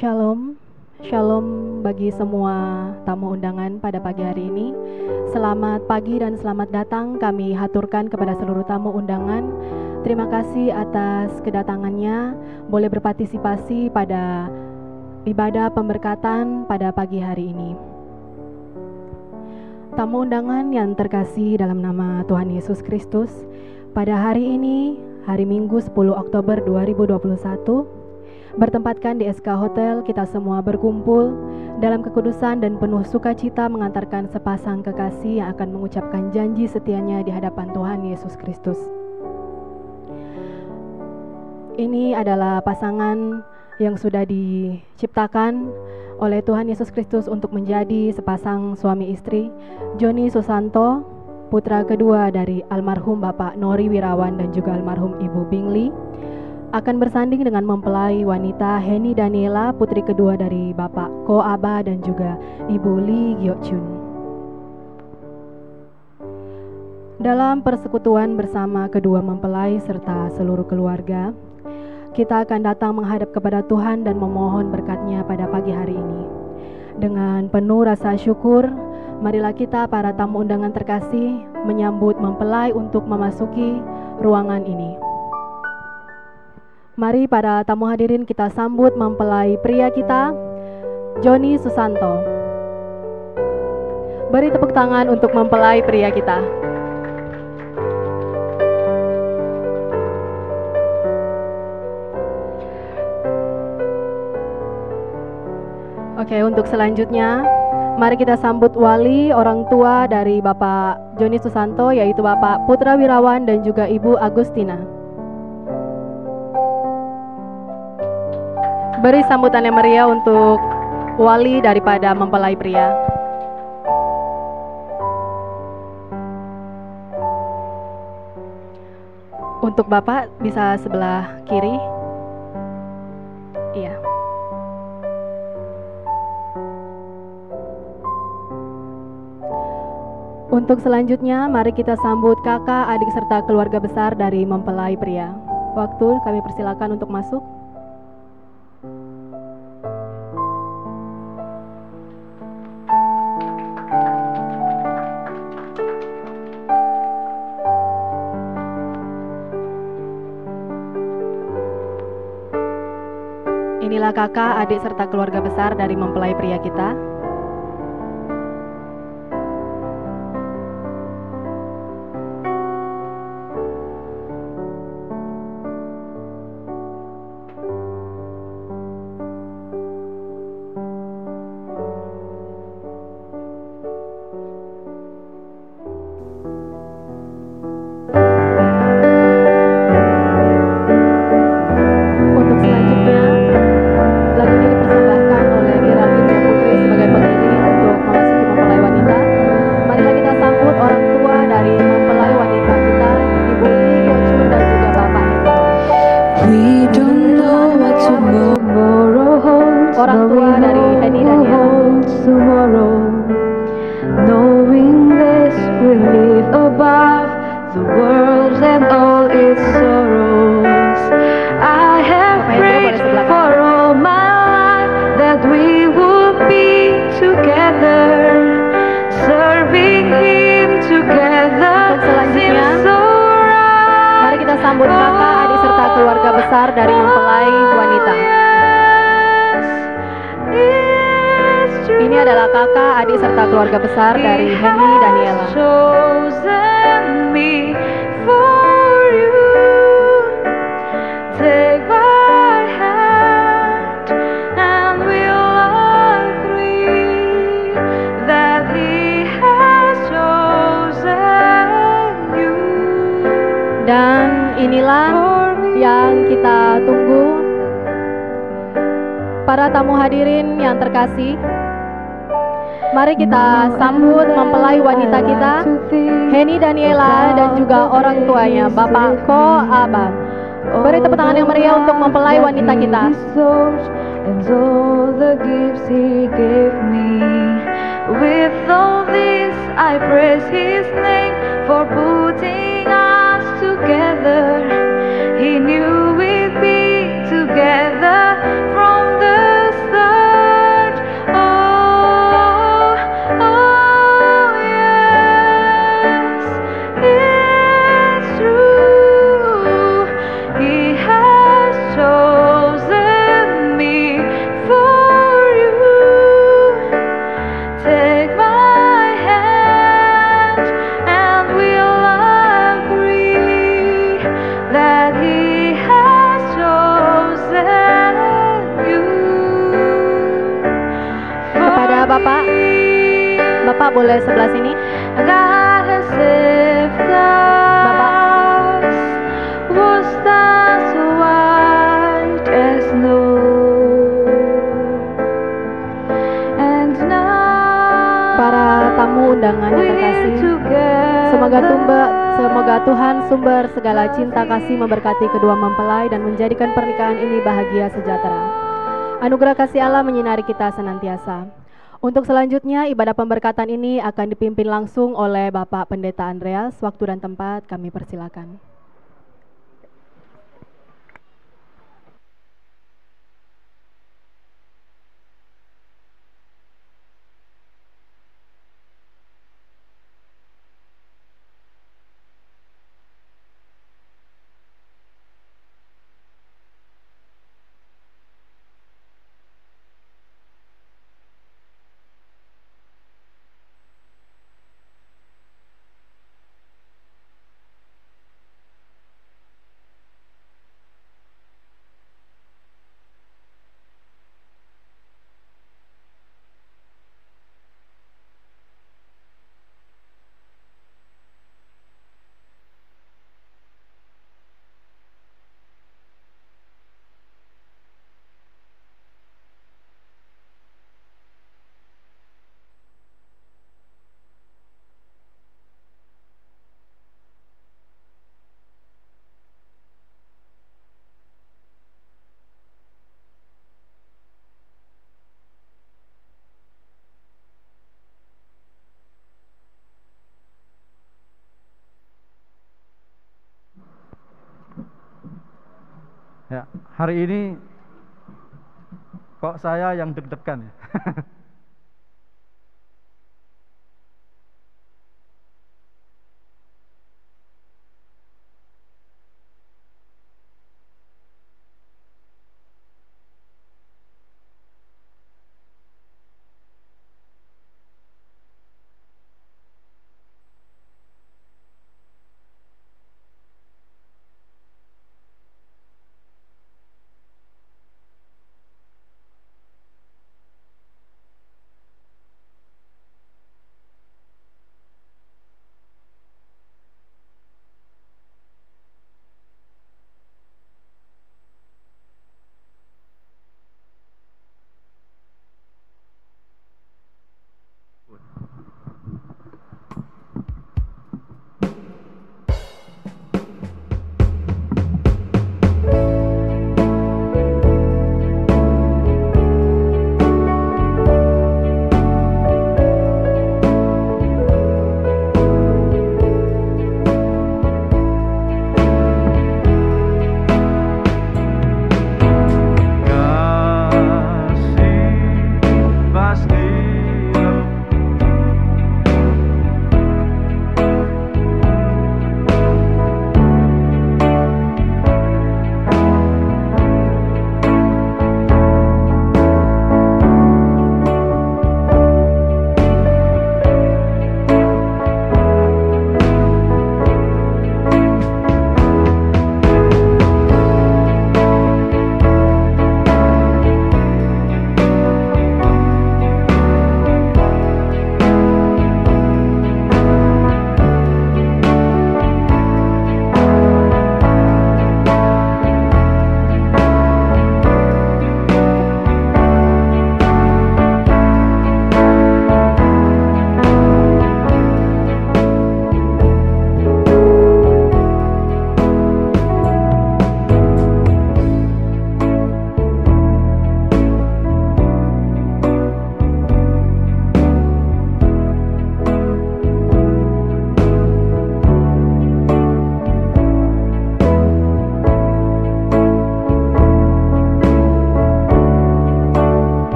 Shalom, Shalom bagi semua tamu undangan pada pagi hari ini. Selamat pagi dan selamat datang kami haturkan kepada seluruh tamu undangan. Terima kasih atas kedatangannya, boleh berpartisipasi pada ibadah pemberkatan pada pagi hari ini. Tamu undangan yang terkasih dalam nama Tuhan Yesus Kristus, pada hari ini, hari Minggu 10 Oktober 2021, bertempatkan di SK Hotel, kita semua berkumpul dalam kekudusan dan penuh sukacita mengantarkan sepasang kekasih yang akan mengucapkan janji setianya di hadapan Tuhan Yesus Kristus. Ini adalah pasangan yang sudah diciptakan oleh Tuhan Yesus Kristus untuk menjadi sepasang suami istri. Joni Susanto, putra kedua dari almarhum Bapak Nori Wirawan dan juga almarhum Ibu Bingli, akan bersanding dengan mempelai wanita Heni Daniela, putri kedua dari Bapak Ko Aba dan juga Ibu Lee Gyok Chun. Dalam persekutuan bersama kedua mempelai serta seluruh keluarga, kita akan datang menghadap kepada Tuhan dan memohon berkat-Nya pada pagi hari ini. Dengan penuh rasa syukur, marilah kita para tamu undangan terkasih menyambut mempelai untuk memasuki ruangan ini. Mari para tamu hadirin kita sambut mempelai pria kita, Joni Susanto. Beri tepuk tangan untuk mempelai pria kita. Oke, untuk selanjutnya, mari kita sambut wali orang tua dari Bapak Joni Susanto, yaitu Bapak Putra Wirawan dan juga Ibu Agustina. Beri sambutan yang meriah untuk wali daripada mempelai pria. Untuk Bapak bisa sebelah kiri. Iya. Untuk selanjutnya, mari kita sambut kakak, adik serta keluarga besar dari mempelai pria. Waktu kami persilakan untuk masuk. Inilah kakak, adik serta keluarga besar dari mempelai pria kita. Dan inilah yang kita tunggu, para tamu hadirin yang terkasih. Mari kita sambut mempelai wanita kita, Heni Daniela dan juga orang tuanya, Bapak Ko Aba. Beri tepuk tangan yang meriah untuk mempelai wanita kita. With all this I praise His name for putting us together. He knew we'd be together from the start. sebelah sini. God has saved us, washed us white as snow, and now Para tamu undangan yang terkasih, semoga Tuhan sumber segala cinta kasih memberkati kedua mempelai dan menjadikan pernikahan ini bahagia sejahtera. Anugerah kasih Allah menyinari kita senantiasa. Untuk selanjutnya, ibadah pemberkatan ini akan dipimpin langsung oleh Bapak Pendeta Andreas. Waktu dan tempat kami persilakan. Ya, hari ini kok saya yang deg-degan ya.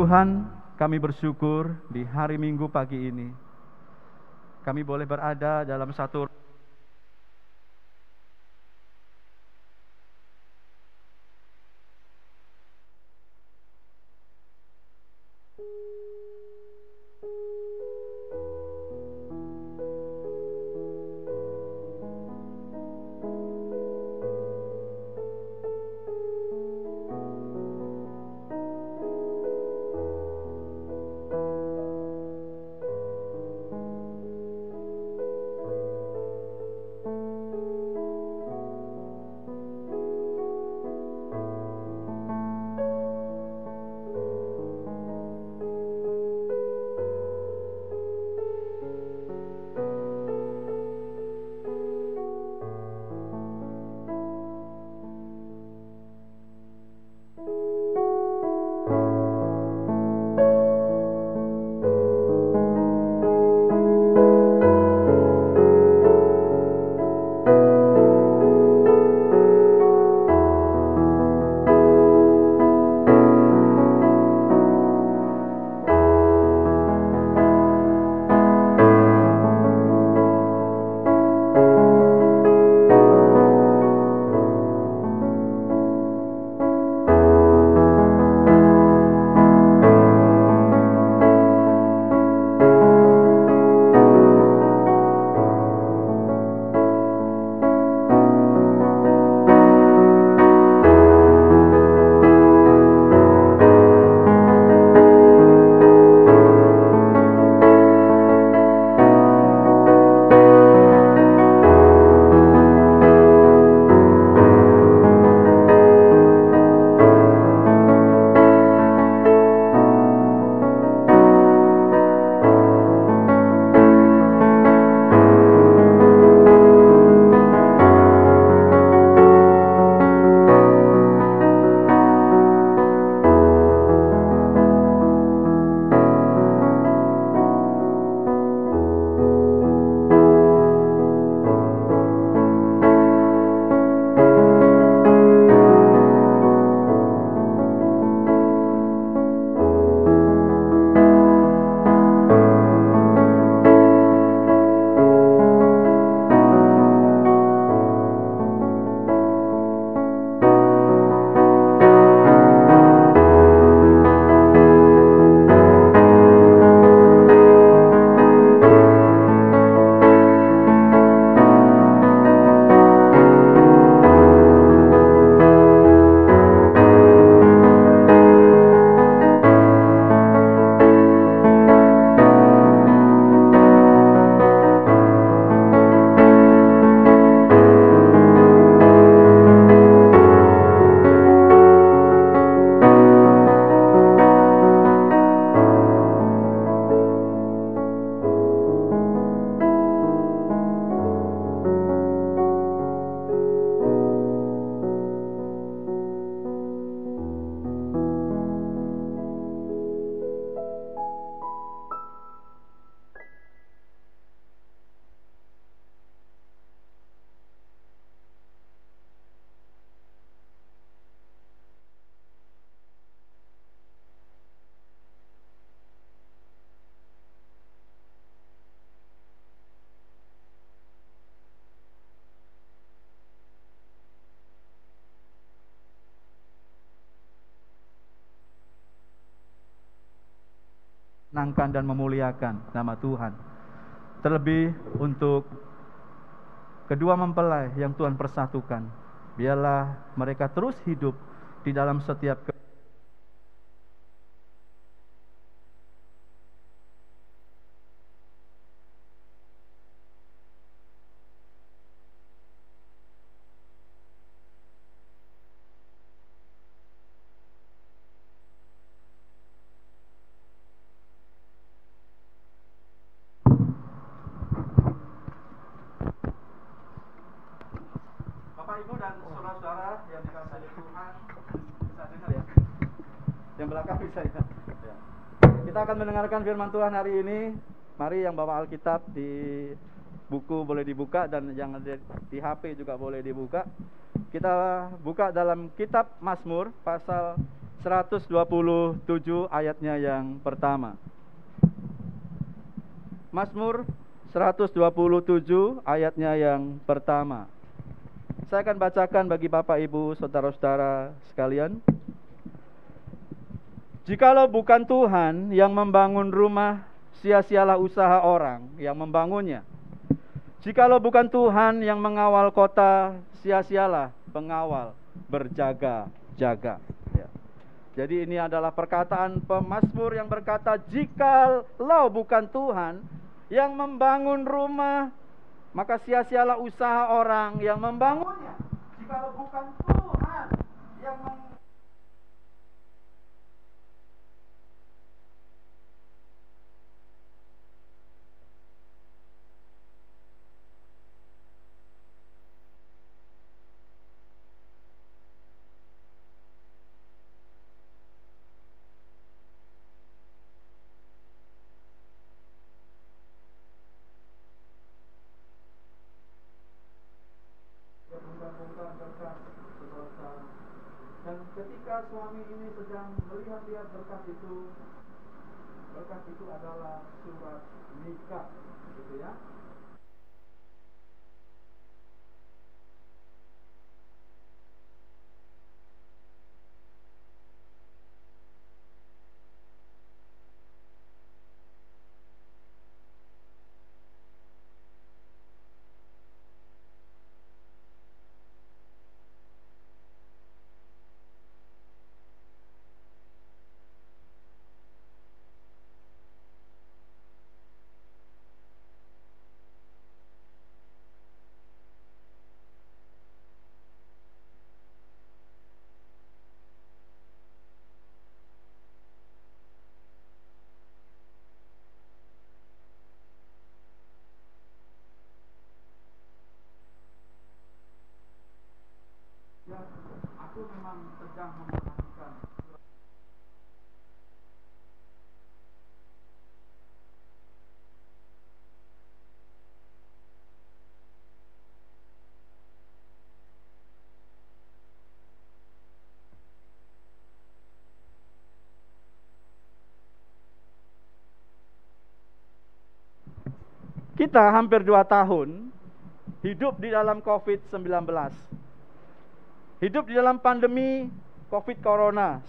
Tuhan, kami bersyukur di hari Minggu pagi ini kami boleh berada dalam satu menyenangkan dan memuliakan nama Tuhan. Terlebih untuk kedua mempelai yang Tuhan persatukan, biarlah mereka terus hidup di dalam setiap Bapak Ibu dan saudara-saudara yang dikasihi Tuhan, bisa dengar ya? Yang belakang bisa ya? Kita akan mendengarkan firman Tuhan hari ini. Mari yang bawa Alkitab di buku boleh dibuka, dan yang di HP juga boleh dibuka. Kita buka dalam kitab Mazmur pasal 127 ayatnya yang pertama. Mazmur 127 ayatnya yang pertama. Saya akan bacakan bagi Bapak, Ibu, saudara-saudara sekalian. Jikalau bukan Tuhan yang membangun rumah, sia-sialah usaha orang yang membangunnya. Jikalau bukan Tuhan yang mengawal kota, sia-sialah pengawal berjaga-jaga. Ya. Jadi ini adalah perkataan pemazmur yang berkata, jikalau bukan Tuhan yang membangun rumah, maka sia-sialah usaha orang yang membangunnya. Jikalau bukan Tuhan yang dan ketika suami ini sedang melihat-lihat berkas itu adalah surat nikah, gitu ya. Ya, aku memang sedang memperhatikan. Kita hampir 2 tahun hidup di dalam COVID-19. Hidup di dalam pandemi COVID Corona.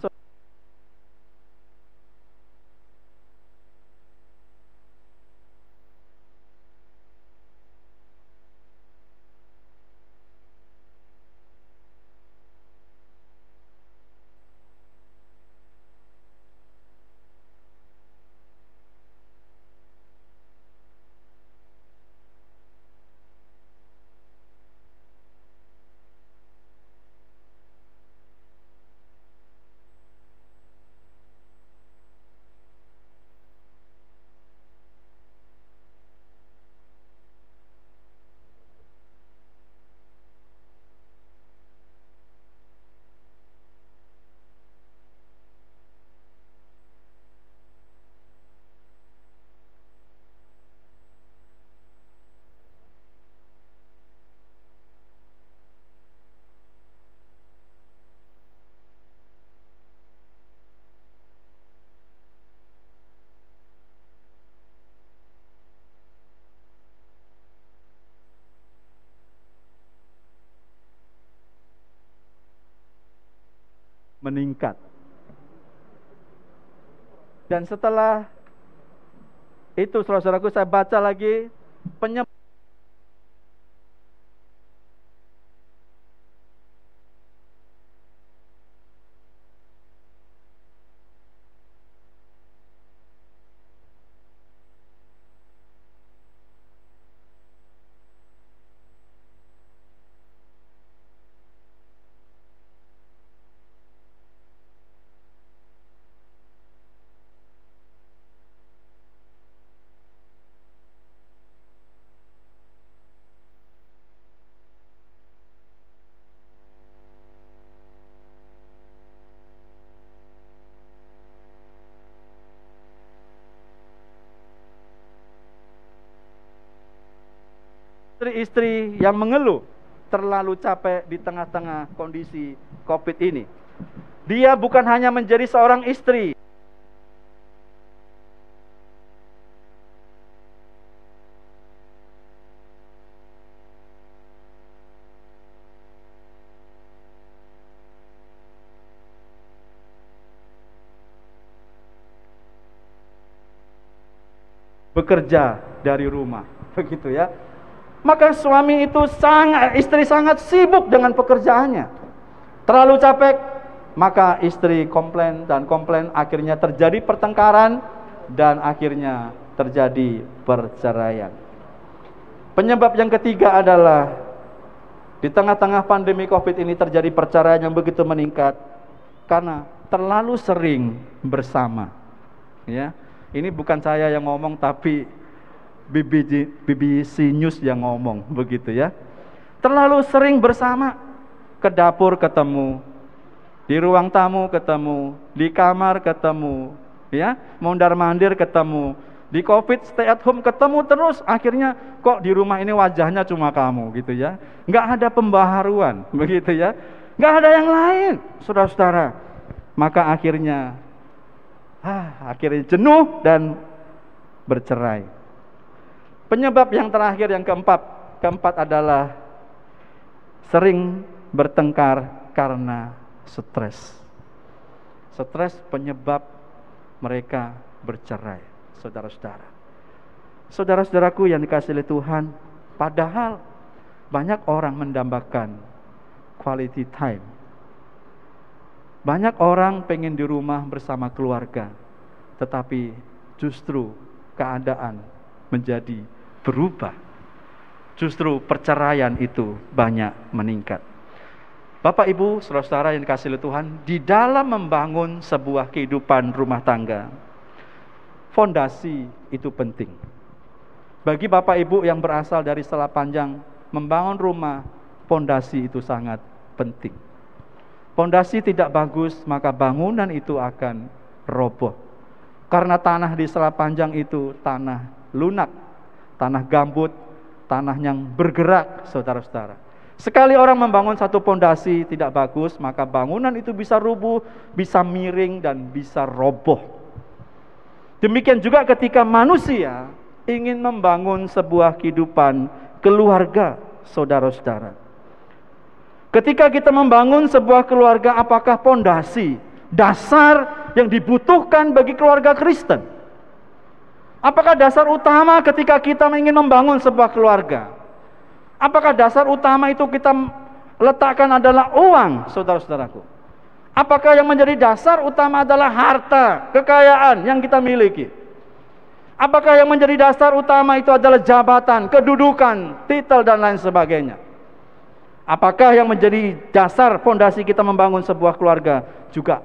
Meningkat. Dan setelah itu, saudara-saudaraku, saya baca lagi istri-istri yang mengeluh terlalu capek di tengah-tengah kondisi COVID ini. Dia bukan hanya menjadi seorang istri, bekerja dari rumah, begitu ya. Maka suami itu istri sangat sibuk dengan pekerjaannya, terlalu capek, maka istri komplain dan komplain, akhirnya terjadi pertengkaran dan akhirnya terjadi perceraian. Penyebab yang ketiga adalah di tengah-tengah pandemi Covid ini terjadi perceraian yang begitu meningkat karena terlalu sering bersama, ya. Ini bukan saya yang ngomong, tapi BBC News yang ngomong, begitu ya. Terlalu sering bersama, ke dapur ketemu, di ruang tamu ketemu, di kamar ketemu, ya, mondar-mandir ketemu, di Covid stay at home ketemu terus, akhirnya kok di rumah ini wajahnya cuma kamu, gitu ya. Nggak ada pembaharuan, begitu ya. Nggak ada yang lain, saudara-saudara. Maka akhirnya jenuh dan bercerai. Penyebab yang terakhir, yang keempat adalah sering bertengkar karena stres. Stres penyebab mereka bercerai, saudara-saudara. Saudara-saudaraku yang dikasihi oleh Tuhan, padahal banyak orang mendambakan quality time. Banyak orang pengen di rumah bersama keluarga, tetapi justru keadaan menjadi berubah. Justru perceraian itu banyak meningkat. Bapak Ibu, saudara-saudara yang dikasihi oleh Tuhan, di dalam membangun sebuah kehidupan rumah tangga, fondasi itu penting. Bagi Bapak Ibu yang berasal dari Selat Panjang, membangun rumah, fondasi itu sangat penting. Fondasi tidak bagus, maka bangunan itu akan roboh. Karena tanah di Selat Panjang itu tanah lunak, tanah gambut, tanah yang bergerak, saudara-saudara. Sekali orang membangun satu fondasi tidak bagus, maka bangunan itu bisa rubuh, bisa miring, dan bisa roboh. Demikian juga ketika manusia ingin membangun sebuah kehidupan keluarga, saudara-saudara. Ketika kita membangun sebuah keluarga, apakah fondasi, dasar yang dibutuhkan bagi keluarga Kristen? Apakah dasar utama ketika kita ingin membangun sebuah keluarga? Apakah dasar utama itu kita letakkan adalah uang, saudara-saudaraku? Apakah yang menjadi dasar utama adalah harta, kekayaan yang kita miliki? Apakah yang menjadi dasar utama itu adalah jabatan, kedudukan, titel, dan lain sebagainya? Apakah yang menjadi dasar fondasi kita membangun sebuah keluarga juga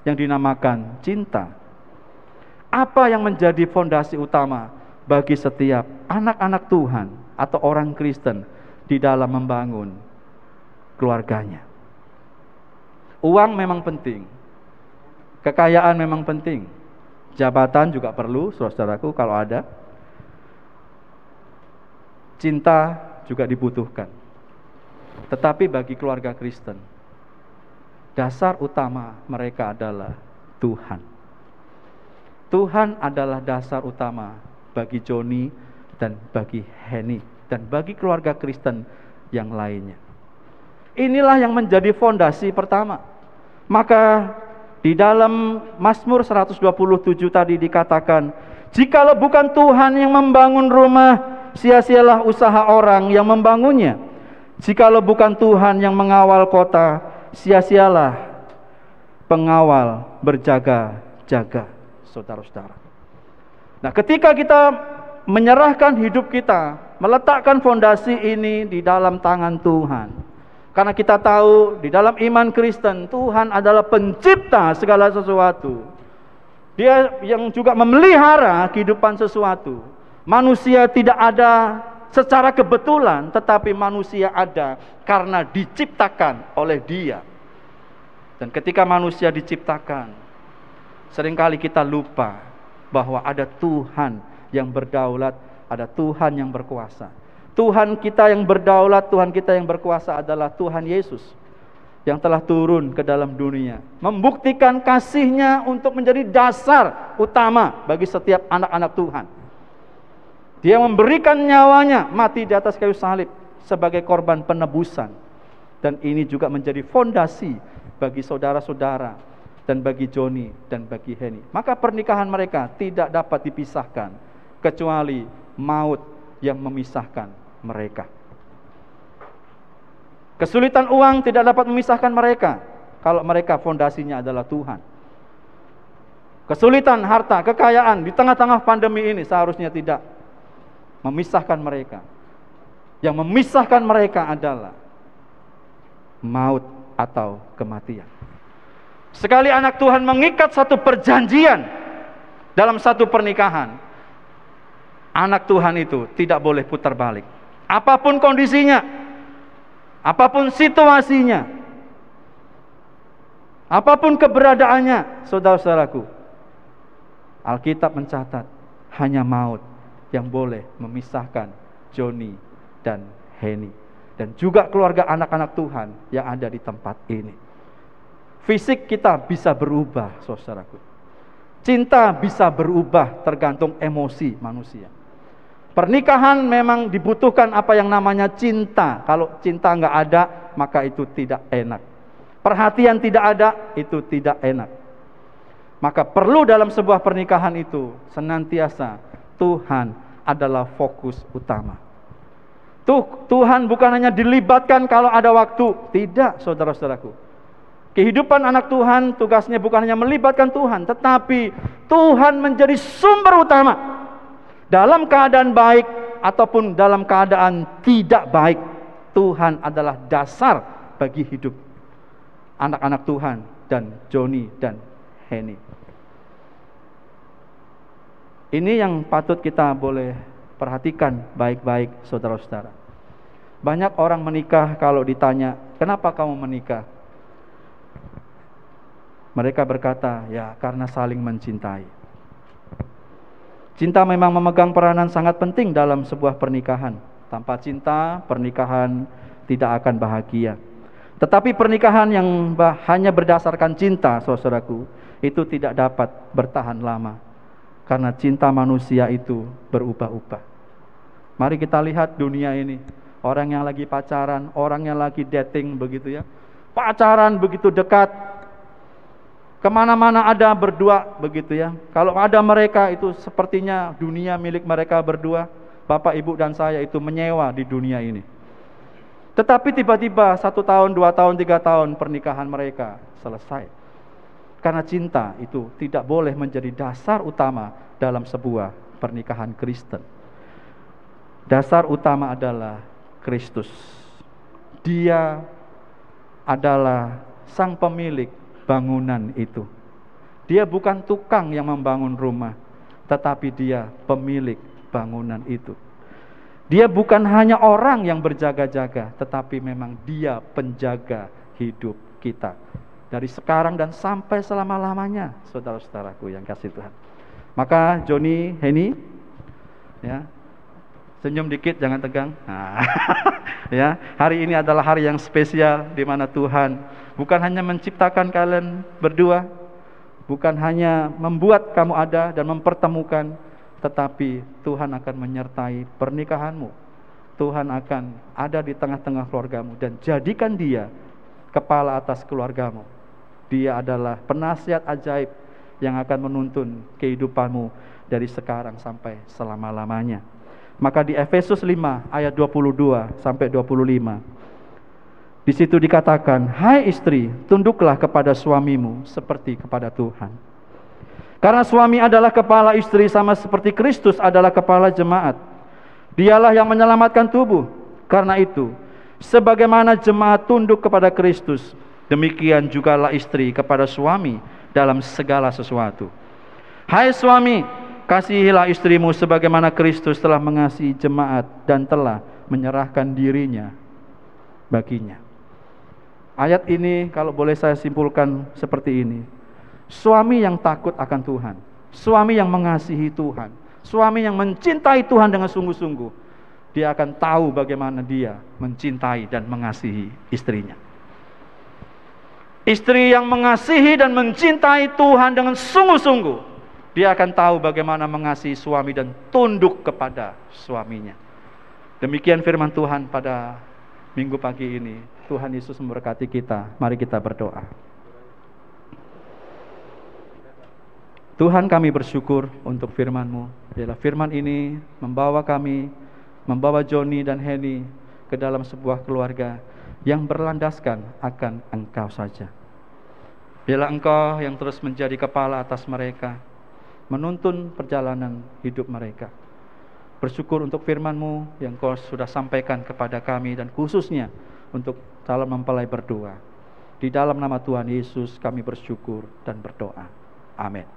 yang dinamakan cinta? Apa yang menjadi fondasi utama bagi setiap anak-anak Tuhan atau orang Kristen di dalam membangun keluarganya? Uang memang penting, kekayaan memang penting, jabatan juga perlu, saudaraku, kalau ada. Cinta juga dibutuhkan. Tetapi bagi keluarga Kristen, dasar utama mereka adalah Tuhan. Tuhan adalah dasar utama bagi Joni dan bagi Henny dan bagi keluarga Kristen yang lainnya. Inilah yang menjadi fondasi pertama. Maka di dalam Mazmur 127 tadi dikatakan, jikalau bukan Tuhan yang membangun rumah, sia-sialah usaha orang yang membangunnya. Jikalau bukan Tuhan yang mengawal kota, sia-sialah pengawal berjaga-jaga, saudara-saudara. Nah, ketika kita menyerahkan hidup kita, meletakkan fondasi ini di dalam tangan Tuhan, karena kita tahu di dalam iman Kristen, Tuhan adalah pencipta segala sesuatu. Dia yang juga memelihara kehidupan sesuatu. Manusia tidak ada secara kebetulan, tetapi manusia ada karena diciptakan oleh Dia. Dan ketika manusia diciptakan, seringkali kita lupa bahwa ada Tuhan yang berdaulat, ada Tuhan yang berkuasa. Tuhan kita yang berdaulat, Tuhan kita yang berkuasa adalah Tuhan Yesus. yang telah turun ke dalam dunia, membuktikan kasih-Nya untuk menjadi dasar utama bagi setiap anak-anak Tuhan. Dia memberikan nyawanya mati di atas kayu salib sebagai korban penebusan. Dan ini juga menjadi fondasi bagi saudara-saudara dan bagi Joni dan bagi Henny. Maka pernikahan mereka tidak dapat dipisahkan kecuali maut yang memisahkan mereka. Kesulitan uang tidak dapat memisahkan mereka kalau mereka fondasinya adalah Tuhan. Kesulitan harta, kekayaan di tengah-tengah pandemi ini seharusnya tidak memisahkan mereka. Yang memisahkan mereka adalah maut atau kematian. Sekali anak Tuhan mengikat satu perjanjian dalam satu pernikahan, anak Tuhan itu tidak boleh putar balik. Apapun kondisinya, apapun situasinya, apapun keberadaannya, saudara-saudaraku, Alkitab mencatat hanya maut yang boleh memisahkan Joni dan Henny dan juga keluarga anak-anak Tuhan yang ada di tempat ini. Fisik kita bisa berubah, saudaraku. Cinta bisa berubah tergantung emosi manusia. Pernikahan memang dibutuhkan apa yang namanya cinta. Kalau cinta nggak ada, maka itu tidak enak. Perhatian tidak ada, itu tidak enak. Maka perlu dalam sebuah pernikahan itu senantiasa Tuhan adalah fokus utama. Tuhan bukan hanya dilibatkan kalau ada waktu. Tidak, saudara-saudaraku. Kehidupan anak Tuhan tugasnya bukan hanya melibatkan Tuhan, tetapi Tuhan menjadi sumber utama. Dalam keadaan baik ataupun dalam keadaan tidak baik, Tuhan adalah dasar bagi hidup anak-anak Tuhan dan Joni dan Henny. Ini yang patut kita boleh perhatikan baik-baik, saudara-saudara. Banyak orang menikah kalau ditanya, kenapa kamu menikah? Mereka berkata, ya karena saling mencintai. Cinta memang memegang peranan sangat penting dalam sebuah pernikahan. Tanpa cinta, pernikahan tidak akan bahagia. Tetapi pernikahan yang hanya berdasarkan cinta, saudaraku, itu tidak dapat bertahan lama. Karena cinta manusia itu berubah-ubah. Mari kita lihat dunia ini. Orang yang lagi pacaran, orang yang lagi dating begitu ya. Pacaran begitu dekat. Kemana-mana ada berdua begitu ya. Kalau ada mereka itu sepertinya dunia milik mereka berdua. Bapak, Ibu dan saya itu menyewa di dunia ini. Tetapi tiba-tiba 1 tahun, 2 tahun, 3 tahun pernikahan mereka selesai. Karena cinta itu tidak boleh menjadi dasar utama dalam sebuah pernikahan Kristen. Dasar utama adalah Kristus. Dia adalah sang pemilik bangunan itu. Dia bukan tukang yang membangun rumah, tetapi dia pemilik bangunan itu. Dia bukan hanya orang yang berjaga-jaga, tetapi memang dia penjaga hidup kita. Dari sekarang dan sampai selama-lamanya, saudara-saudaraku yang kasih Tuhan. Maka Joni, Henny, ya, senyum dikit, jangan tegang. Nah, ya, hari ini adalah hari yang spesial di mana Tuhan bukan hanya menciptakan kalian berdua, bukan hanya membuat kamu ada dan mempertemukan, tetapi Tuhan akan menyertai pernikahanmu. Tuhan akan ada di tengah-tengah keluargamu dan jadikan dia kepala atas keluargamu. Dia adalah penasihat ajaib yang akan menuntun kehidupanmu dari sekarang sampai selama-lamanya. Maka di Efesus 5 ayat 22 sampai 25, di situ dikatakan, hai istri, tunduklah kepada suamimu seperti kepada Tuhan. Karena suami adalah kepala istri sama seperti Kristus adalah kepala jemaat. Dialah yang menyelamatkan tubuh. Karena itu, sebagaimana jemaat tunduk kepada Kristus, demikian jugalah istri kepada suami dalam segala sesuatu. Hai suami, kasihilah istrimu sebagaimana Kristus telah mengasihi jemaat dan telah menyerahkan dirinya baginya. Ayat ini kalau boleh saya simpulkan seperti ini. Suami yang takut akan Tuhan, suami yang mengasihi Tuhan, suami yang mencintai Tuhan dengan sungguh-sungguh, dia akan tahu bagaimana dia mencintai dan mengasihi istrinya. Istri yang mengasihi dan mencintai Tuhan dengan sungguh-sungguh, dia akan tahu bagaimana mengasihi suami dan tunduk kepada suaminya. Demikian firman Tuhan pada minggu pagi ini. Tuhan Yesus memberkati kita. Mari kita berdoa. Tuhan, kami bersyukur untuk firman-Mu. Biarlah firman ini membawa kami, membawa Joni dan Henny ke dalam sebuah keluarga yang berlandaskan akan Engkau saja. Biarlah Engkau yang terus menjadi kepala atas mereka, menuntun perjalanan hidup mereka. Bersyukur untuk firman-Mu yang Kau sudah sampaikan kepada kami, dan khususnya untuk calon mempelai berdua. Di dalam nama Tuhan Yesus kami bersyukur dan berdoa. Amin.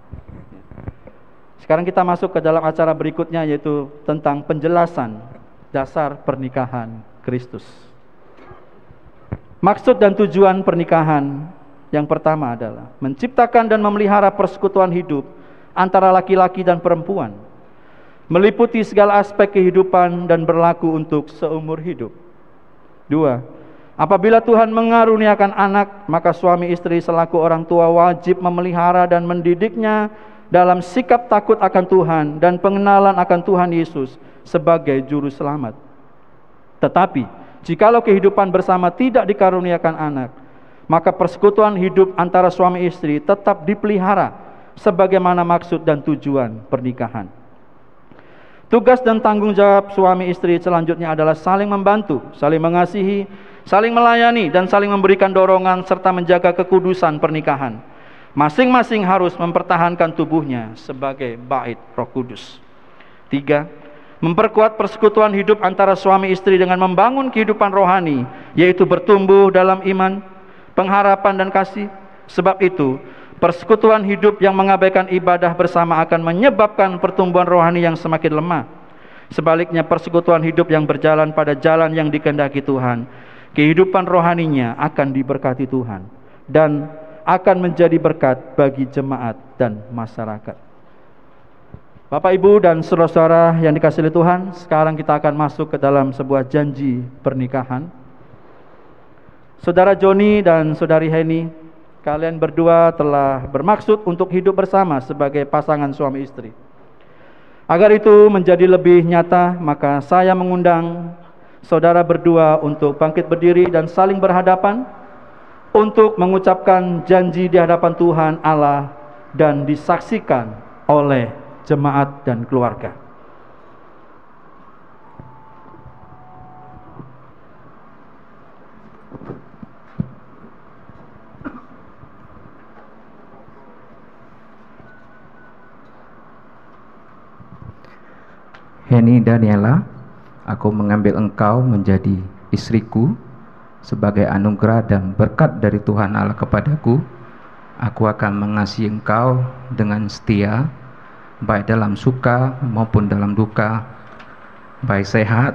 Sekarang kita masuk ke dalam acara berikutnya, yaitu tentang penjelasan dasar pernikahan Kristus. Maksud dan tujuan pernikahan yang pertama adalah menciptakan dan memelihara persekutuan hidup antara laki-laki dan perempuan, meliputi segala aspek kehidupan dan berlaku untuk seumur hidup. 2. Apabila Tuhan mengaruniakan anak, maka suami istri selaku orang tua wajib memelihara dan mendidiknya dalam sikap takut akan Tuhan dan pengenalan akan Tuhan Yesus sebagai juru selamat. Tetapi jikalau kehidupan bersama tidak dikaruniakan anak, maka persekutuan hidup antara suami istri tetap dipelihara sebagaimana maksud dan tujuan pernikahan. Tugas dan tanggung jawab suami istri selanjutnya adalah saling membantu, saling mengasihi, saling melayani, dan saling memberikan dorongan serta menjaga kekudusan pernikahan. Masing-masing harus mempertahankan tubuhnya sebagai bait Roh Kudus. 3. Memperkuat persekutuan hidup antara suami istri dengan membangun kehidupan rohani, yaitu bertumbuh dalam iman, pengharapan dan kasih. Sebab itu, persekutuan hidup yang mengabaikan ibadah bersama akan menyebabkan pertumbuhan rohani yang semakin lemah. Sebaliknya, persekutuan hidup yang berjalan pada jalan yang dikehendaki Tuhan, kehidupan rohaninya akan diberkati Tuhan dan akan menjadi berkat bagi jemaat dan masyarakat. Bapak, Ibu, dan saudara-saudara yang dikasihi oleh Tuhan, sekarang kita akan masuk ke dalam sebuah janji pernikahan. Saudara Joni dan saudari Henny, kalian berdua telah bermaksud untuk hidup bersama sebagai pasangan suami istri. Agar itu menjadi lebih nyata, maka saya mengundang saudara berdua untuk bangkit berdiri dan saling berhadapan untuk mengucapkan janji di hadapan Tuhan Allah dan disaksikan oleh jemaat dan keluarga. Henny Daniela, aku mengambil engkau menjadi istriku sebagai anugerah dan berkat dari Tuhan Allah kepadaku. Aku akan mengasihi engkau dengan setia, baik dalam suka maupun dalam duka, baik sehat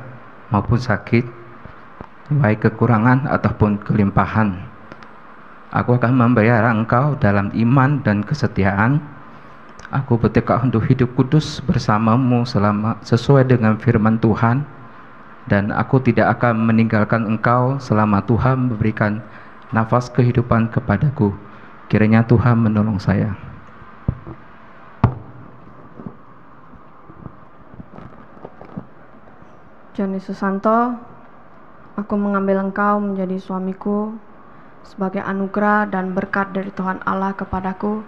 maupun sakit, baik kekurangan ataupun kelimpahan. Aku akan memelihara engkau dalam iman dan kesetiaan. Aku bertekad untuk hidup kudus bersamamu selama sesuai dengan firman Tuhan, dan aku tidak akan meninggalkan engkau selama Tuhan memberikan nafas kehidupan kepadaku. Kiranya Tuhan menolong saya. Joni Susanto, aku mengambil engkau menjadi suamiku sebagai anugerah dan berkat dari Tuhan Allah kepadaku.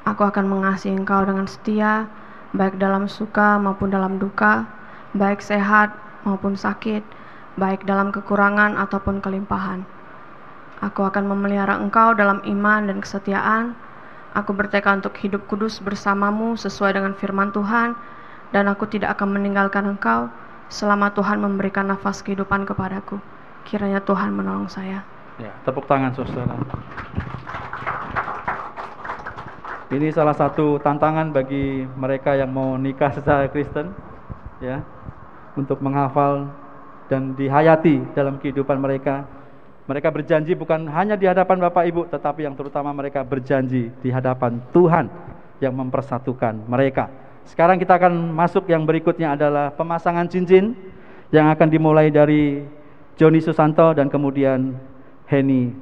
Aku akan mengasihi engkau dengan setia, baik dalam suka maupun dalam duka, baik sehat maupun sakit, baik dalam kekurangan ataupun kelimpahan. Aku akan memelihara engkau dalam iman dan kesetiaan. Aku bertekad untuk hidup kudus bersamamu sesuai dengan firman Tuhan, dan aku tidak akan meninggalkan engkau selama Tuhan memberikan nafas kehidupan kepadaku. Kiranya Tuhan menolong saya. Ya, tepuk tangan saudara. Ini salah satu tantangan bagi mereka yang mau nikah secara Kristen, ya, untuk menghafal dan dihayati dalam kehidupan mereka. Mereka berjanji bukan hanya di hadapan Bapak Ibu, tetapi yang terutama mereka berjanji di hadapan Tuhan yang mempersatukan mereka. Sekarang kita akan masuk yang berikutnya adalah pemasangan cincin yang akan dimulai dari Joni Susanto dan kemudian Henny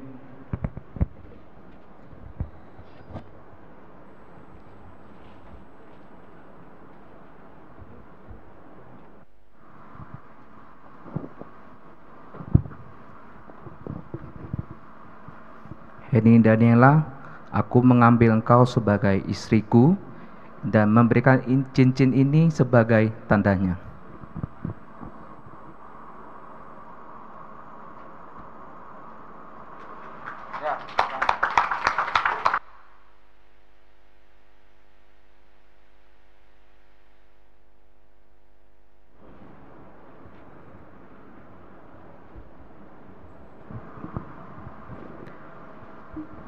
Heni Daniela, aku mengambil engkau sebagai istriku dan memberikan cincin ini sebagai tandanya.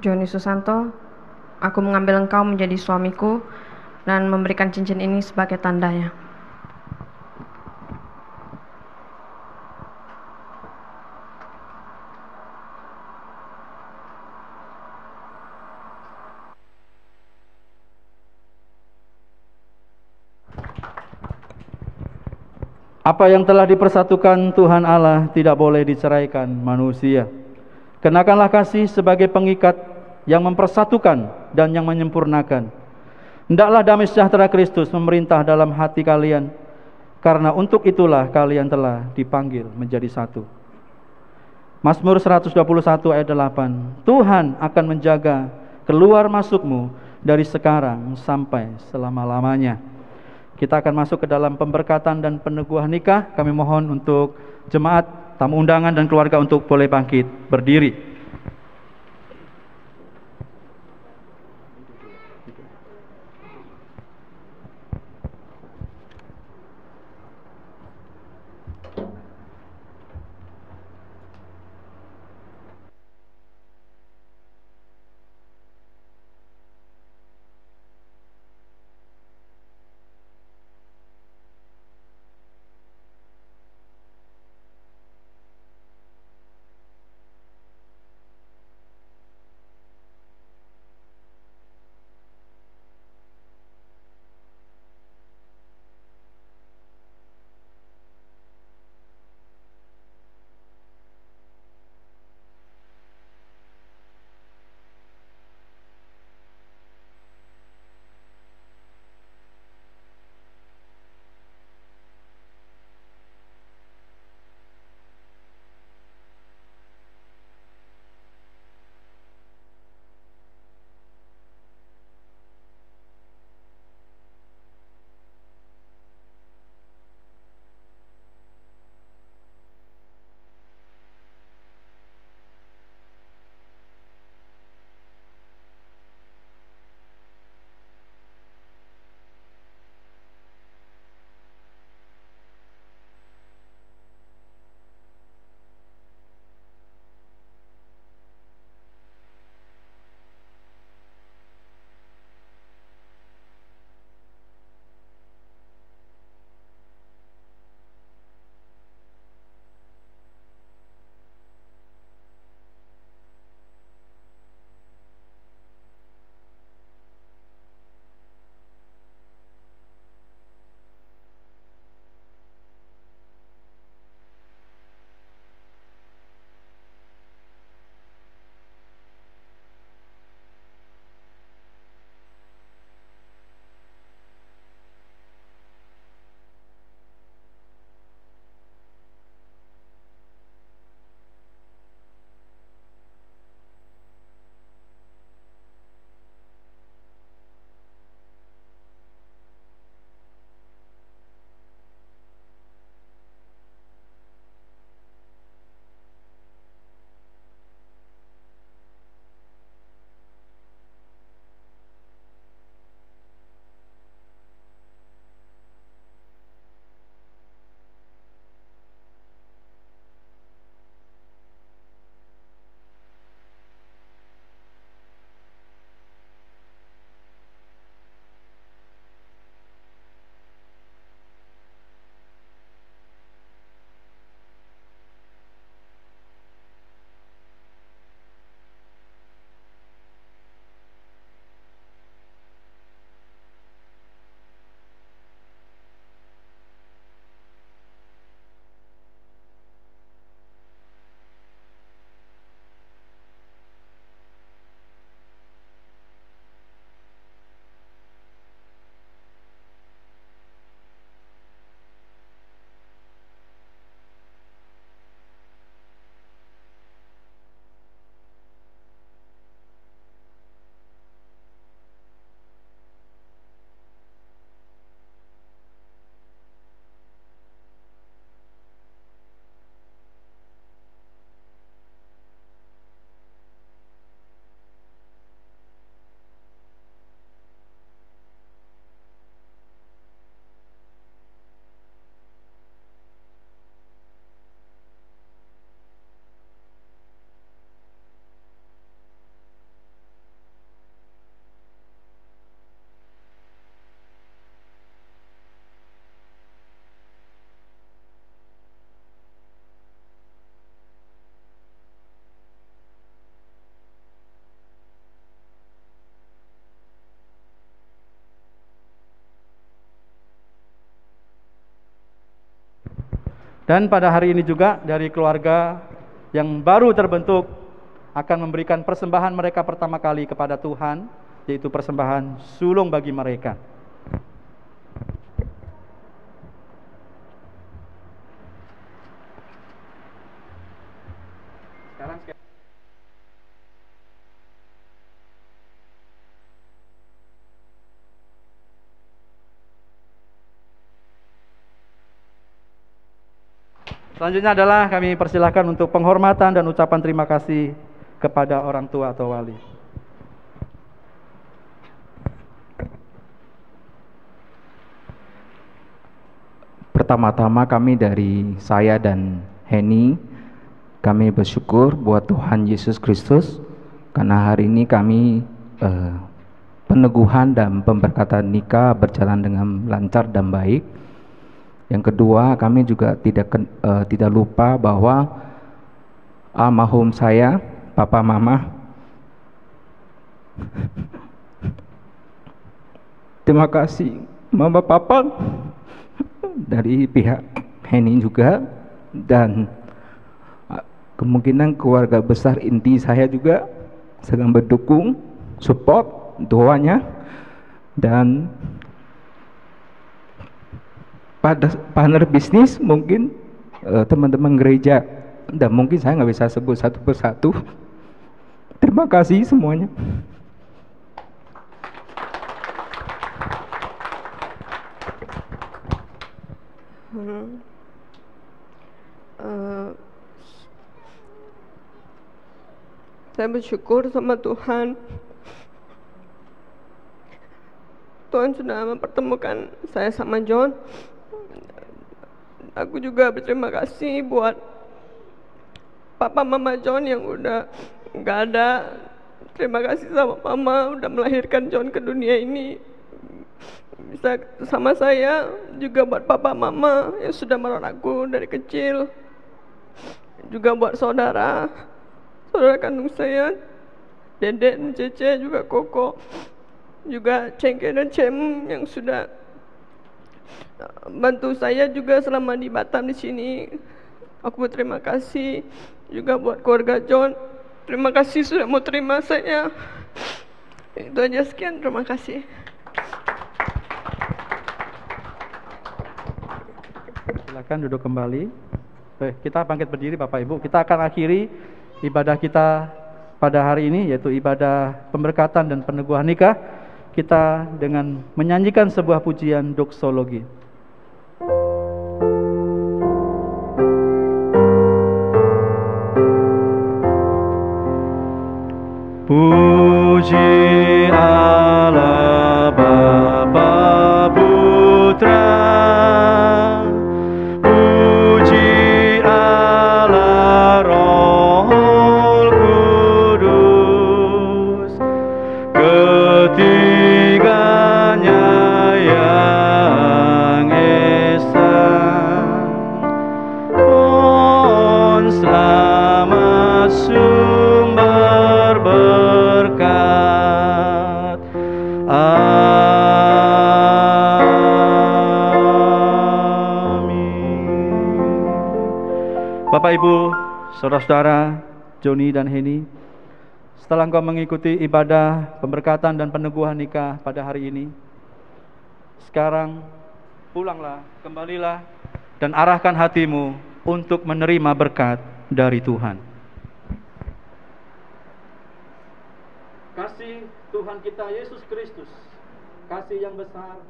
Joni Susanto, aku mengambil engkau menjadi suamiku dan memberikan cincin ini sebagai tandanya. Apa yang telah dipersatukan Tuhan Allah tidak boleh diceraikan manusia. Kenakanlah kasih sebagai pengikat yang mempersatukan dan yang menyempurnakan. Hendaklah damai sejahtera Kristus memerintah dalam hati kalian, karena untuk itulah kalian telah dipanggil menjadi satu. Mazmur 121 ayat 8. Tuhan akan menjaga keluar masukmu dari sekarang sampai selama-lamanya. Kita akan masuk ke dalam pemberkatan dan peneguhan nikah. Kami mohon untuk jemaat, tamu undangan dan keluarga untuk boleh bangkit berdiri. Dan pada hari ini juga dari keluarga yang baru terbentuk akan memberikan persembahan mereka pertama kali kepada Tuhan, yaitu persembahan sulung bagi mereka. Selanjutnya adalah kami persilahkan untuk penghormatan dan ucapan terima kasih kepada orang tua atau wali. Pertama-tama kami dari saya dan Henny, kami bersyukur buat Tuhan Yesus Kristus karena hari ini kami peneguhan dan pemberkatan nikah berjalan dengan lancar dan baik. Yang kedua, kami juga tidak lupa bahwa almarhum saya, Papa Mama, terima kasih Mama Papa dari pihak Henny juga, dan kemungkinan keluarga besar inti saya juga sedang mendukung, support doanya. Dan pada partner bisnis mungkin teman-teman gereja, dan mungkin saya nggak bisa sebut satu persatu. Terima kasih semuanya. Saya bersyukur sama Tuhan. Tuhan sudah mempertemukan saya sama John. Aku juga berterima kasih buat Papa Mama John yang udah nggak ada. Terima kasih sama Mama udah melahirkan John ke dunia ini. Bisa sama saya, juga buat Papa Mama yang sudah merawat aku dari kecil. Juga buat saudara kandung saya, Dedek dan Cece, juga Koko, juga Cengke dan Cem yang sudah bantu saya juga selama di Batam di sini. Aku berterima kasih juga buat keluarga John. Terima kasih sudah mau terima saya. Itu aja, sekian, terima kasih. Silakan duduk kembali. Kita bangkit berdiri Bapak Ibu. Kita akan akhiri ibadah kita pada hari ini, yaitu ibadah pemberkatan dan peneguhan nikah kita dengan menyanyikan sebuah pujian doksologi. Puji Allah Bapa Putra, puji Allah Roh Kudus, ketiganya yang esa. On selamat sumber berkat. Amin. Bapak Ibu, saudara-saudara Joni dan Henny, setelah engkau mengikuti ibadah pemberkatan dan peneguhan nikah pada hari ini, sekarang pulanglah, kembalilah, dan arahkan hatimu untuk menerima berkat dari Tuhan. Kasih Tuhan kita Yesus Kristus, kasih yang besar,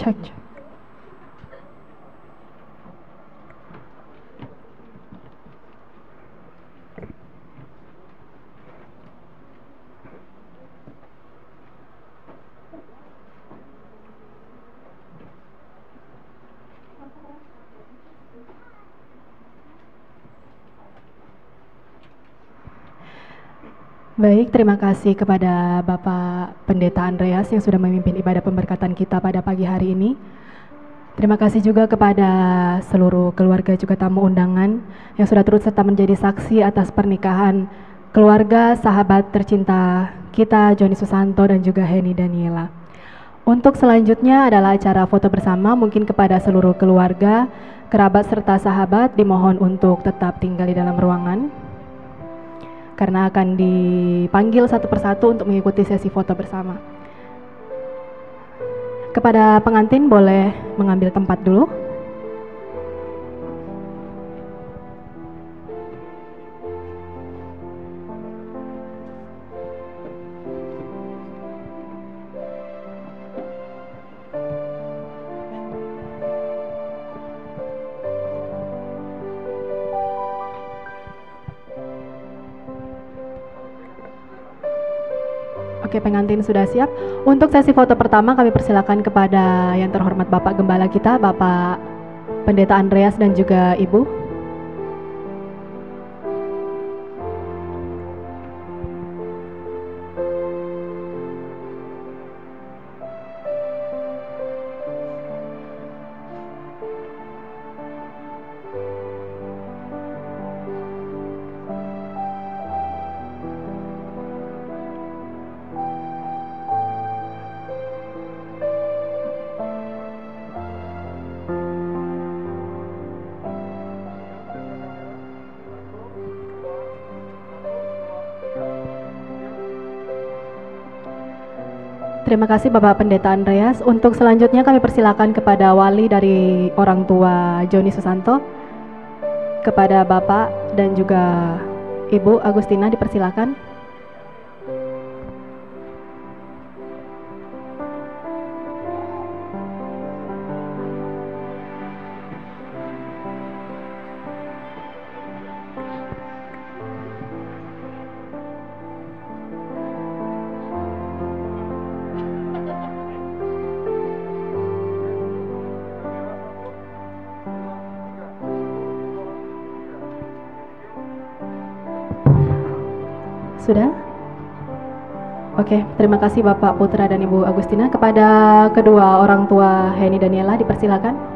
Cek. Baik, terima kasih kepada Bapak Pendeta Andreas yang sudah memimpin ibadah pemberkatan kita pada pagi hari ini. Terima kasih juga kepada seluruh keluarga juga tamu undangan yang sudah turut serta menjadi saksi atas pernikahan keluarga sahabat tercinta kita Joni Susanto dan juga Heni Daniela. Untuk selanjutnya adalah acara foto bersama, mungkin kepada seluruh keluarga, kerabat serta sahabat dimohon untuk tetap tinggal di dalam ruangan karena akan dipanggil satu persatu untuk mengikuti sesi foto bersama. Kepada pengantin boleh mengambil tempat dulu. Oke, pengantin sudah siap. Untuk sesi foto pertama kami persilakan kepada yang terhormat Bapak Gembala kita, Bapak Pendeta Andreas dan juga Ibu. Terima kasih Bapak Pendeta Andreas. Untuk selanjutnya kami persilakan kepada wali dari orang tua Joni Susanto, kepada Bapak dan juga Ibu Agustina dipersilakan. Sudah? Oke, terima kasih Bapak Putra dan Ibu Agustina. Kepada kedua orang tua Heni Daniela dipersilakan.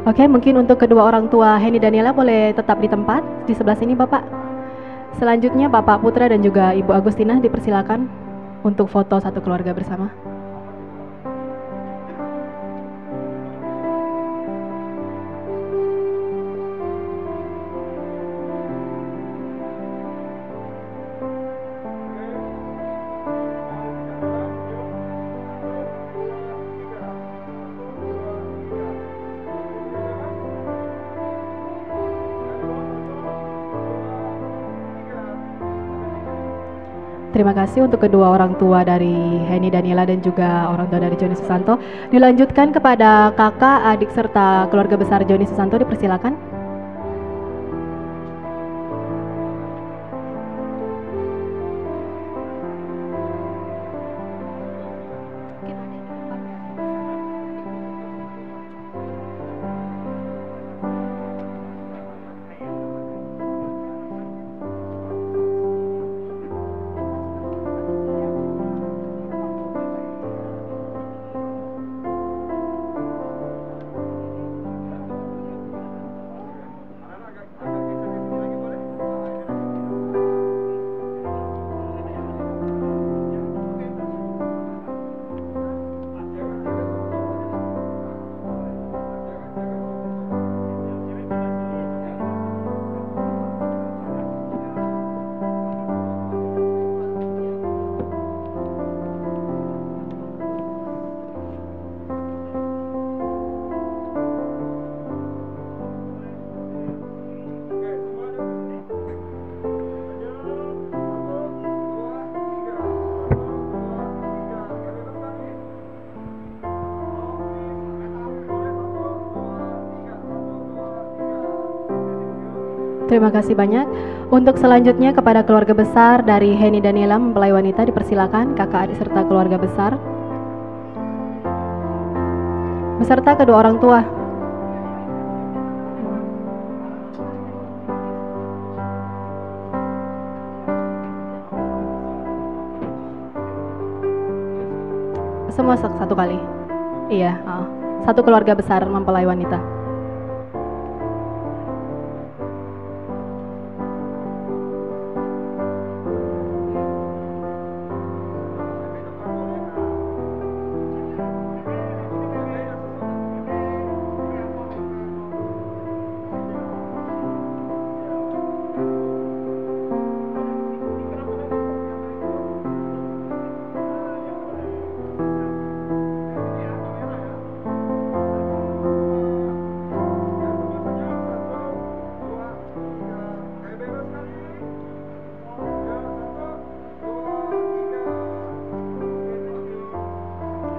Oke, mungkin untuk kedua orang tua Heni Daniela boleh tetap di tempat di sebelah sini Bapak. Selanjutnya Bapak Putra dan juga Ibu Agustina dipersilakan untuk foto satu keluarga bersama. Terima kasih untuk kedua orang tua dari Heni Daniela dan juga orang tua dari Joni Susanto. Dilanjutkan kepada kakak, adik serta keluarga besar Joni Susanto dipersilakan. Terima kasih banyak. Untuk selanjutnya kepada keluarga besar dari Heni Daniela mempelai wanita, dipersilakan kakak adik serta keluarga besar beserta kedua orang tua. Semua satu kali. Iya, satu keluarga besar mempelai wanita.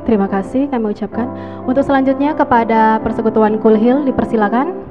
Terima kasih kami ucapkan. Untuk selanjutnya kepada Persekutuan Kulhil, dipersilakan.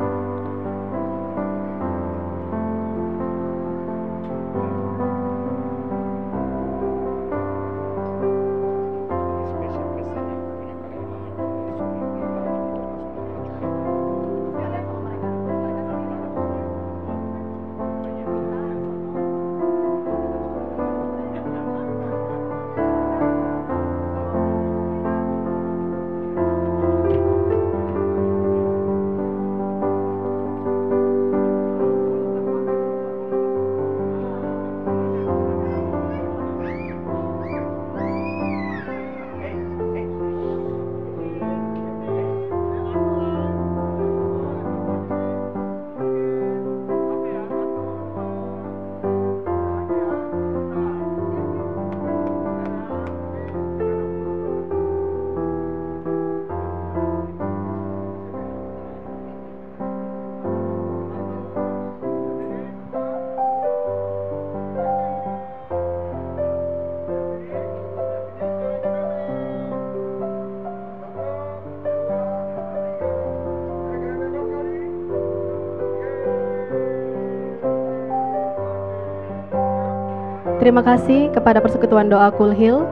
Terima kasih kepada Persekutuan Doa Kulhil.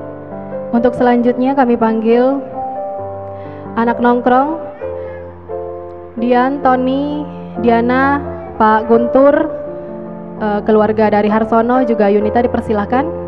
Untuk selanjutnya kami panggil anak nongkrong Dian, Tony, Diana, Pak Guntur, keluarga dari Harsono juga Yunita, dipersilahkan.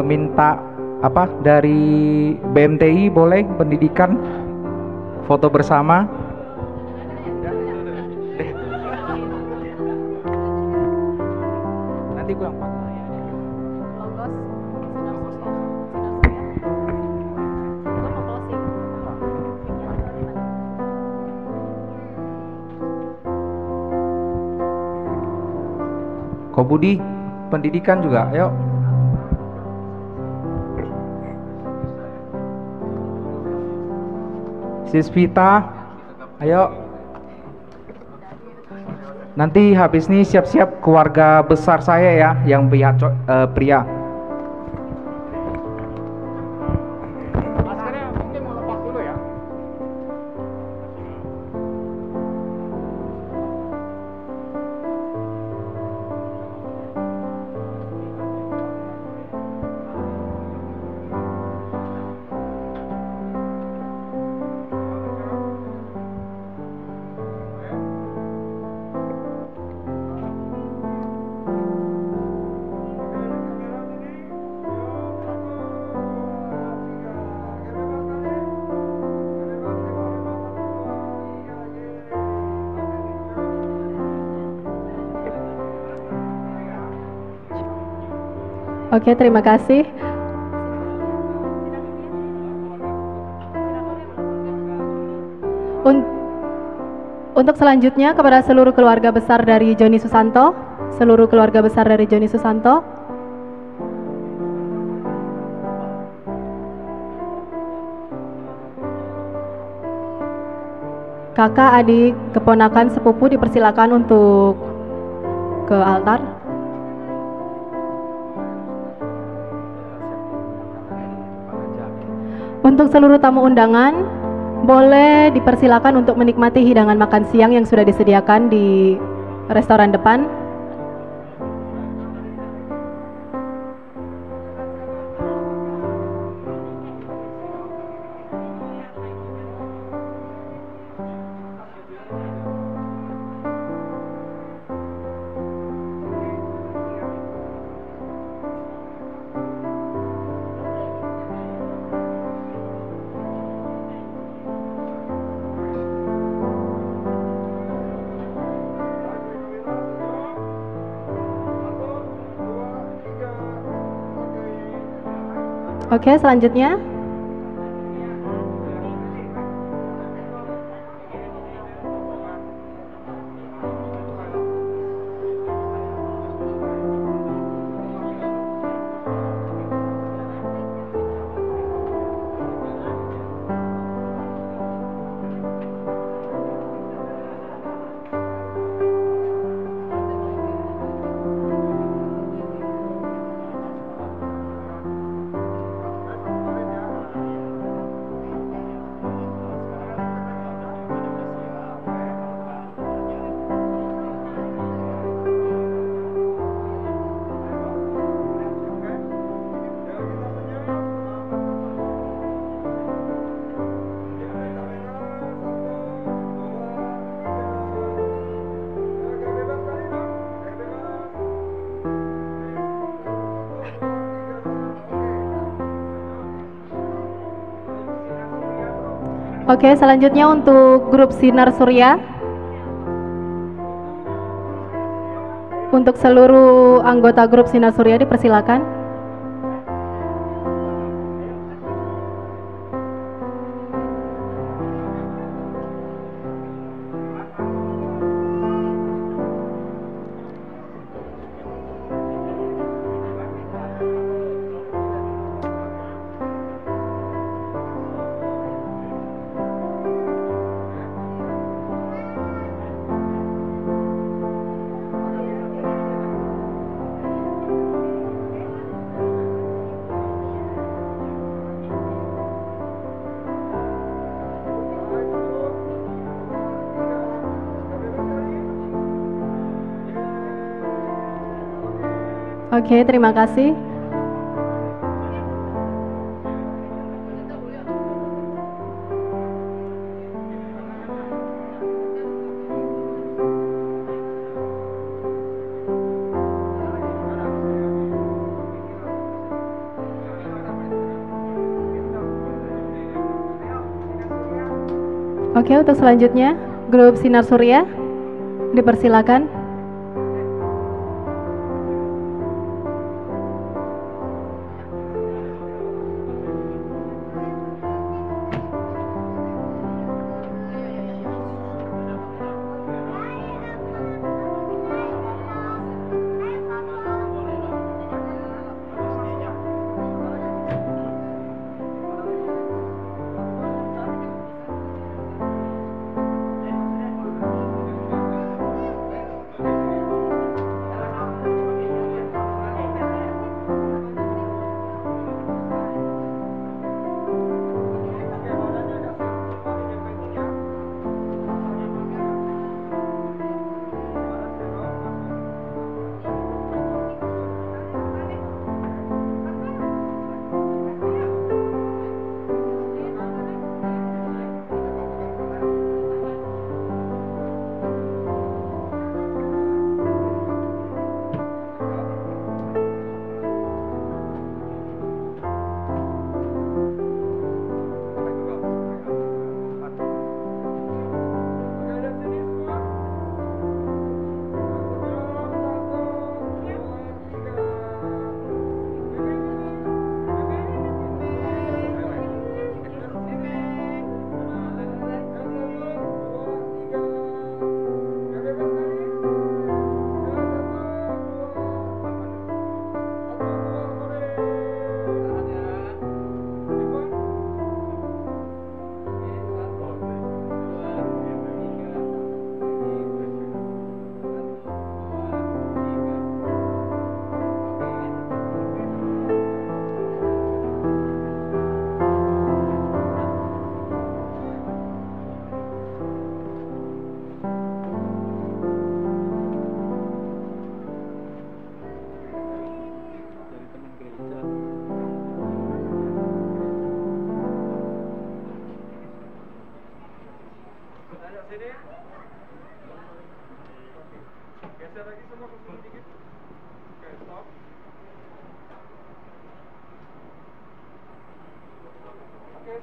Minta apa dari BMTI boleh pendidikan foto bersama. Nanti gue yang Ko Budi pendidikan juga, ayo. Sis Vita, ayo. Nanti habis ini siap-siap keluarga besar saya ya, yang pria. Maskernya mungkin mau lepas dulu ya. Oke, terima kasih. Untuk selanjutnya kepada seluruh keluarga besar dari Joni Susanto, seluruh keluarga besar dari Joni Susanto. Kakak, adik, keponakan, sepupu dipersilakan untuk ke altar. Untuk seluruh tamu undangan, boleh dipersilakan untuk menikmati hidangan makan siang yang sudah disediakan di restoran depan. Oke, selanjutnya. Oke, selanjutnya untuk grup Sinar Surya. Untuk seluruh anggota grup Sinar Surya dipersilakan. Oke, terima kasih. Oke, untuk selanjutnya grup Sinar Surya dipersilakan.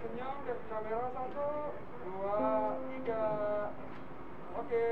senyum dari kamera 1, 2, 3. Oke.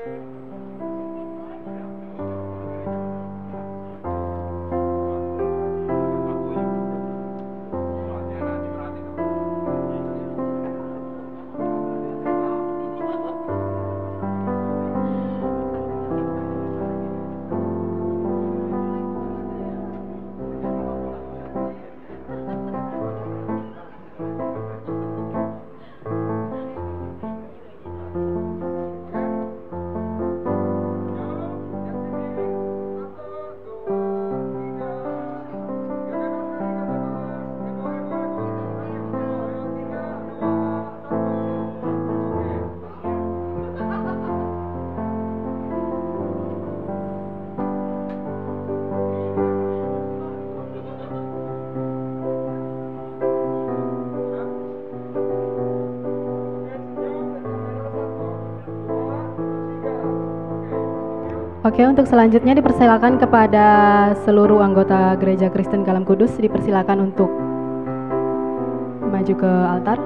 Oke, untuk selanjutnya dipersilakan kepada seluruh anggota Gereja Kristen Kalam Kudus, dipersilakan untuk maju ke altar.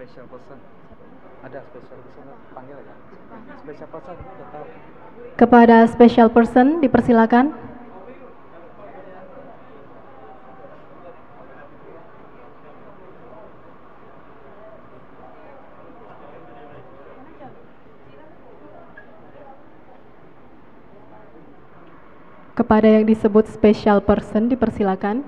Special person. Ada special person, panggil aja. Special person tetap. Kepada special person dipersilakan. Kepada yang disebut special person dipersilakan.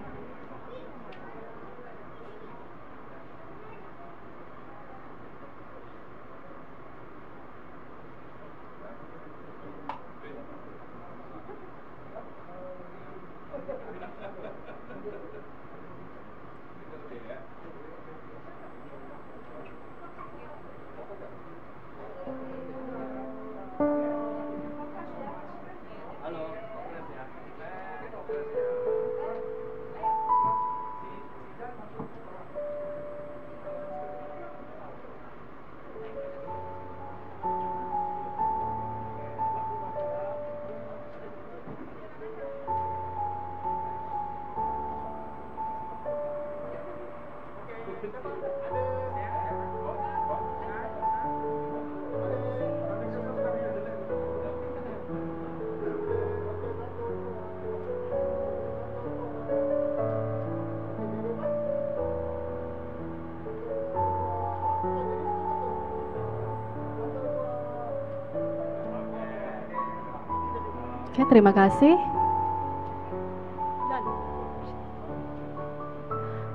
Oke, terima kasih.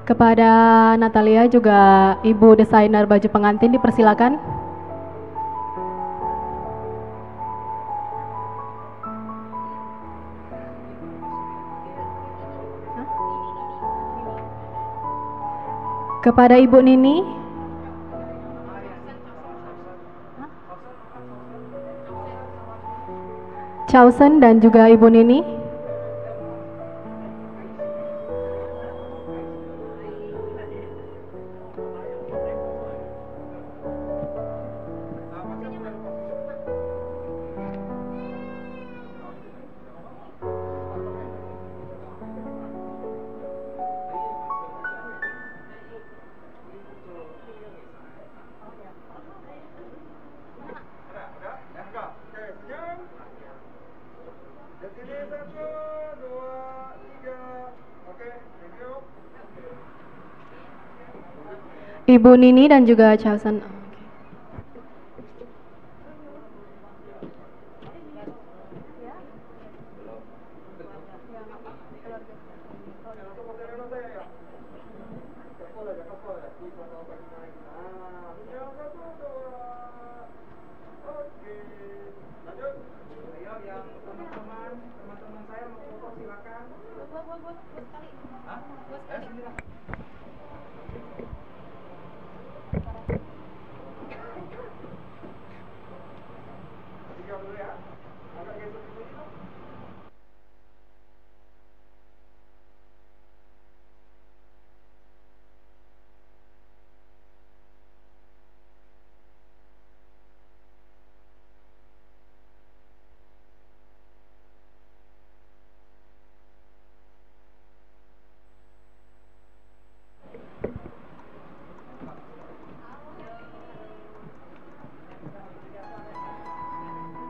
Kepada Natalia juga Ibu desainer baju pengantin dipersilakan. Kepada Ibu Nini. Chausen dan juga Ibu Nini. Ibu Nini dan juga Chausen. Yang satu, dua. Oke. Lanjut. Ayo yang teman-teman saya mau foto silakan. Gua sekali. Hah? Gua sekali. Sinilah. Tiga dulu ya. Agak geser dulu.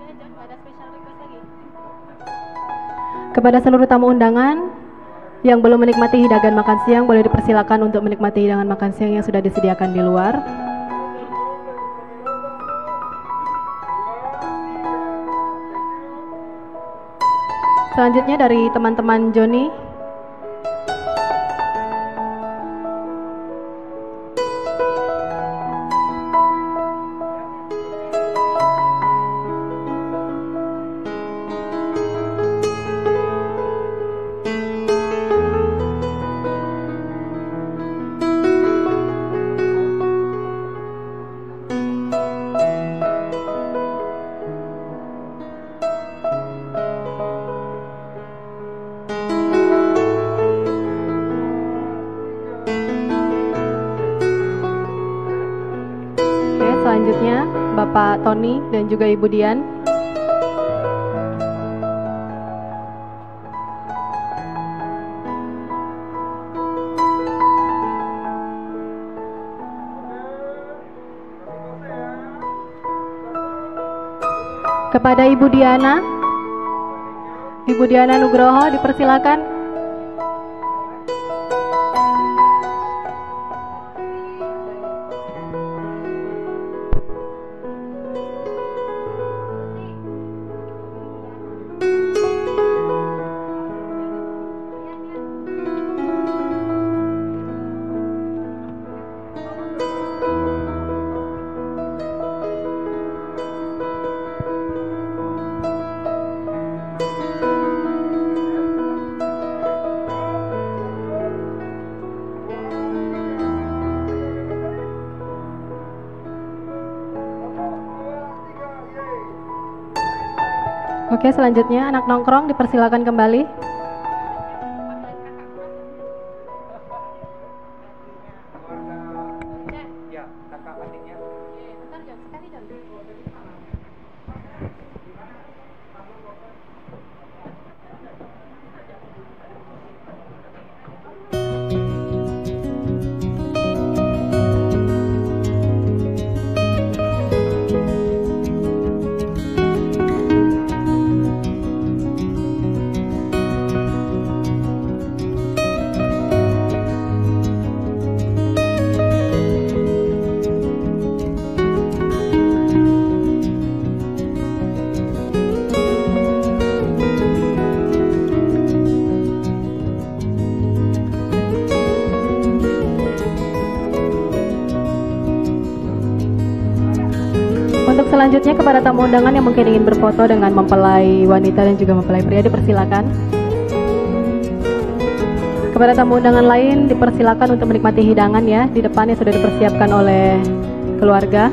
Udah, John, nggak ada special request lagi. Kepada seluruh tamu undangan yang belum menikmati hidangan makan siang, boleh dipersilakan untuk menikmati hidangan makan siang yang sudah disediakan di luar. Selanjutnya dari teman-teman Joni. Oke, selanjutnya Bapak Tony dan juga Ibu Dian. Kepada Ibu Diana Nugroho dipersilakan. Oke, selanjutnya anak nongkrong dipersilakan kembali. Ya, kakak adiknya. Bentar, John, sekali, John. Untuk selanjutnya kepada tamu undangan yang mungkin ingin berfoto dengan mempelai wanita dan juga mempelai pria dipersilakan. Kepada tamu undangan lain dipersilakan untuk menikmati hidangan ya, di depannya sudah dipersiapkan oleh keluarga.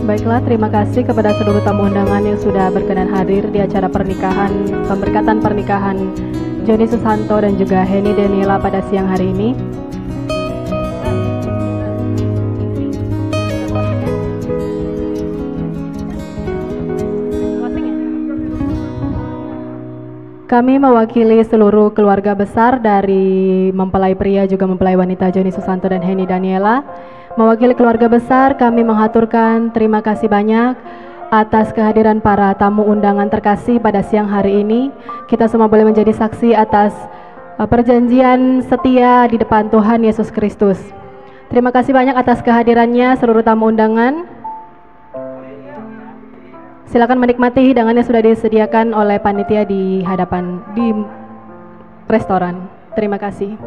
Baiklah, terima kasih kepada seluruh tamu undangan yang sudah berkenan hadir di acara pernikahan, pemberkatan pernikahan Joni Susanto dan juga Heni Daniela pada siang hari ini. Kami mewakili seluruh keluarga besar dari mempelai pria juga mempelai wanita Joni Susanto dan Heni Daniela. Mewakili keluarga besar, kami menghaturkan terima kasih banyak atas kehadiran para tamu undangan terkasih pada siang hari ini. Kita semua boleh menjadi saksi atas perjanjian setia di depan Tuhan Yesus Kristus. Terima kasih banyak atas kehadirannya seluruh tamu undangan. Silakan menikmati hidangan yang sudah disediakan oleh panitia di hadapan di restoran. Terima kasih.